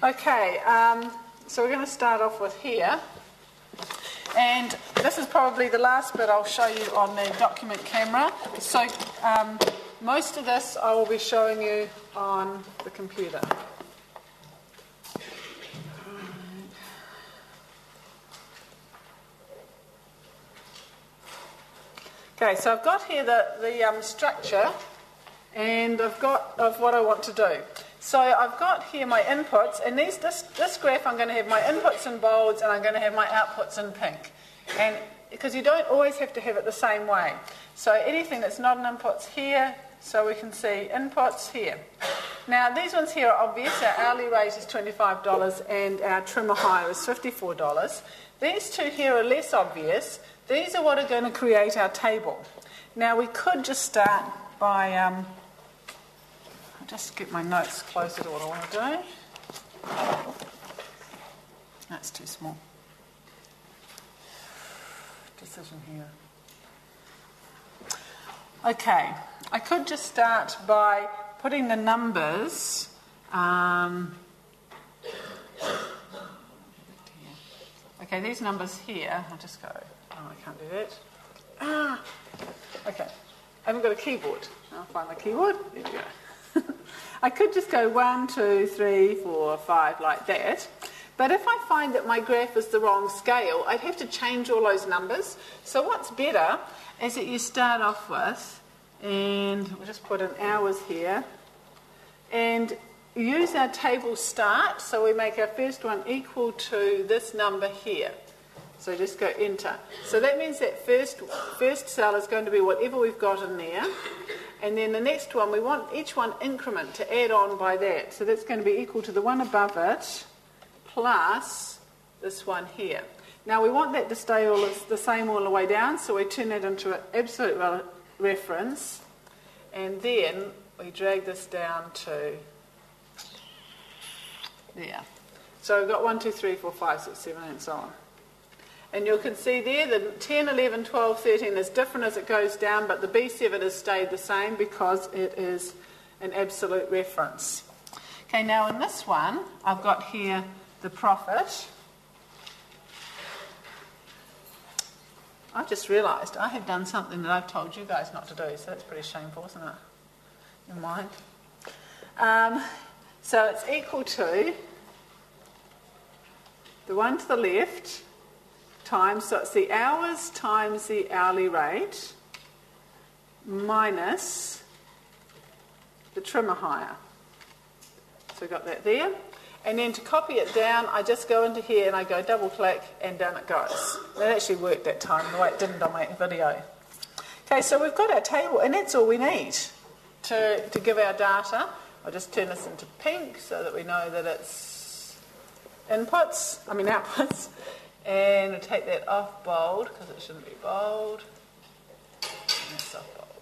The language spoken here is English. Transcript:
Okay, so we're going to start off with here. And this is probably the last bit I'll show you on the document camera. So most of this I will be showing you on the computer. Okay, so I've got here the structure, and I've got of what I want to do. So I've got here my inputs, and this graph I'm going to have my inputs in bolds and I'm going to have my outputs in pink. And because you don't always have to have it the same way. So anything that's not an input's here, so we can see inputs here. Now these ones here are obvious. Our hourly rate is $25 and our trimmer hire is $54. These two here are less obvious. These are what are going to create our table. Now we could just start by... I'll just get my notes closer to what I want to do. That's too small. Decision here. Okay, I could just start by putting the numbers. Okay, these numbers here. I'll just go. Oh, I can't do that. Okay, I haven't got a keyboard. I'll find my keyboard. There we go. I could just go 1, 2, 3, 4, 5 like that. But if I find that my graph is the wrong scale, I'd have to change all those numbers. So what's better is that you start off with, and we'll just put in hours here, and use our table start, so we make our first one equal to this number here. So just go enter. So that means that first cell is going to be whatever we've got in there. And then the next one, we want each one increment to add on by that. So that's going to be equal to the one above it plus this one here. Now we want that to stay the same all the way down, so we turn that into an absolute reference. And then we drag this down to there. So we've got 1, 2, 3, 4, 5, 6, 7, and so on. And you can see there the 10, 11, 12, 13 is different as it goes down, but the B7 has stayed the same because it is an absolute reference. Okay, now in this one, I've got here the profit. I've just realised I have done something that I've told you guys not to do, so that's pretty shameful, isn't it? Never mind. So it's equal to the one to the left times, so it's the hours times the hourly rate minus the trimmer hire. So we've got that there. And then to copy it down, I just go into here and I go double click and down it goes. That actually worked that time, the way it didn't on my video. Okay, so we've got our table, and that's all we need to give our data. I'll just turn this into pink so that we know that it's outputs. And we'll take that off bold because it shouldn't be bold. And that's off bold.